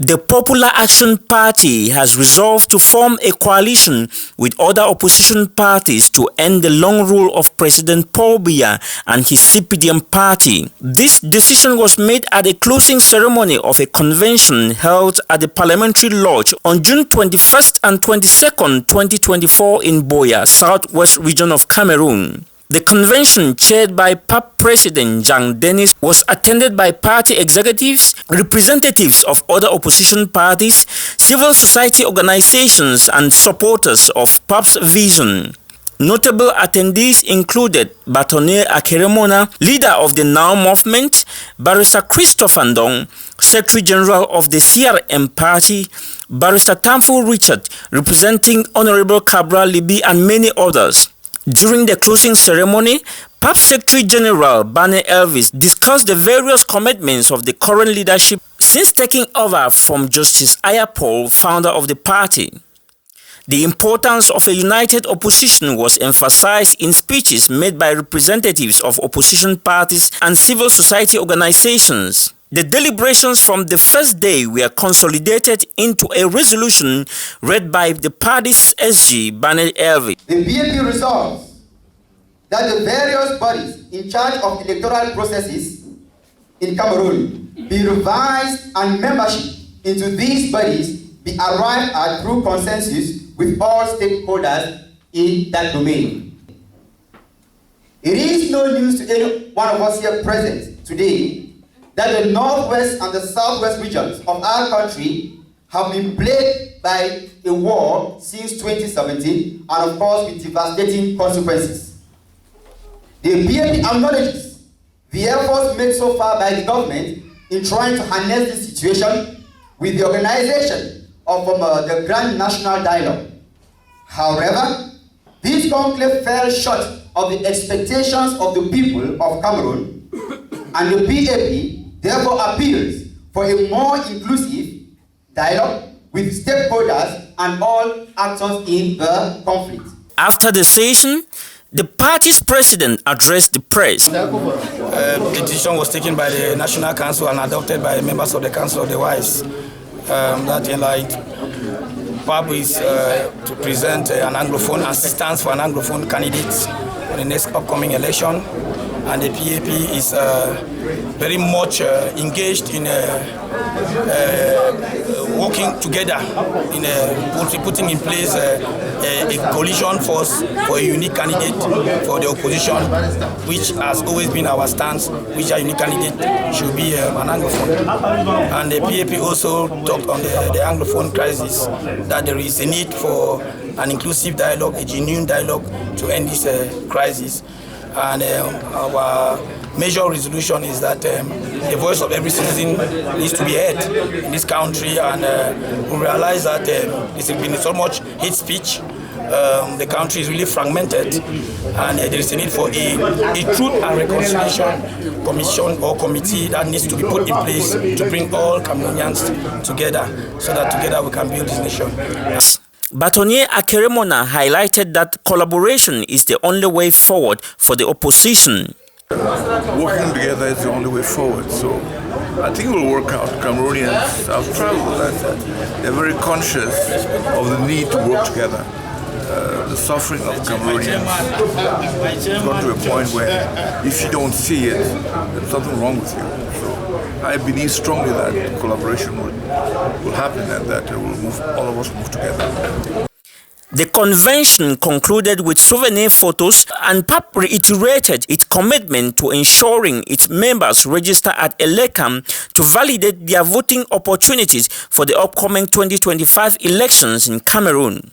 The Popular Action Party has resolved to form a coalition with other opposition parties to end the long rule of President Paul Biya and his CPDM party. This decision was made at a closing ceremony of a convention held at the Parliamentary Lodge on June 21st and 22nd, 2024 in Buea, southwest region of Cameroon. The convention, chaired by PAP President Jean Denis, was attended by party executives, representatives of other opposition parties, civil society organizations, and supporters of PAP's vision. Notable attendees included Batoné Akeremona, leader of the Now Movement, Barrister Christopher Ndong, Secretary General of the CRM Party, Barrister Tamfu Richard, representing Honorable Cabral Libi, and many others. During the closing ceremony, PAP Secretary General Bane Elvis discussed the various commitments of the current leadership since taking over from Justice Ayapol, founder of the party. The importance of a united opposition was emphasized in speeches made by representatives of opposition parties and civil society organizations. The deliberations from the first day were consolidated into a resolution read by the party's SG, Bane Elvis. The BAP resolves that the various bodies in charge of electoral processes in Cameroon be revised and membership into these bodies be arrived at through consensus with all stakeholders in that domain. It is no news to any one of us here present today that the northwest and the southwest regions of our country have been plagued by a war since 2017, and of course with devastating consequences. The BAP acknowledges the efforts made so far by the government in trying to harness this situation with the organization of the Grand National Dialogue. However, this conclave fell short of the expectations of the people of Cameroon, and the BAP therefore appeals for a more inclusive dialogue with stakeholders and all actors in the conflict. After the session, the party's president addressed the press. The decision was taken by the National Council and adopted by members of the Council of the Wise. That in light, PAP is to present an Anglophone assistance for an Anglophone candidate for the next upcoming election. And the PAP is very much engaged in working together in putting in place a coalition force for a unique candidate for the opposition, which has always been our stance, which a unique candidate should be an Anglophone. And the PAP also talked on the Anglophone crisis, that there is a need for an inclusive dialogue, a genuine dialogue to end this crisis. And our major resolution is that the voice of every citizen needs to be heard in this country, and we realize that there's been so much hate speech. The country is really fragmented, and there is a need for a truth and reconciliation commission or committee that needs to be put in place to bring all Cameroonians together, so that together we can build this nation. Batoné Akeremona highlighted that collaboration is the only way forward for the opposition. Working together is the only way forward, so I think it will work out. Cameroonians have traveled that they're very conscious of the need to work together. The suffering of Cameroonians has got to a point where if you don't see it, there's something wrong with you. So I believe strongly that collaboration will happen, and that all of us move together. The convention concluded with souvenir photos, and PAP reiterated its commitment to ensuring its members register at Elecam to validate their voting opportunities for the upcoming 2025 elections in Cameroon.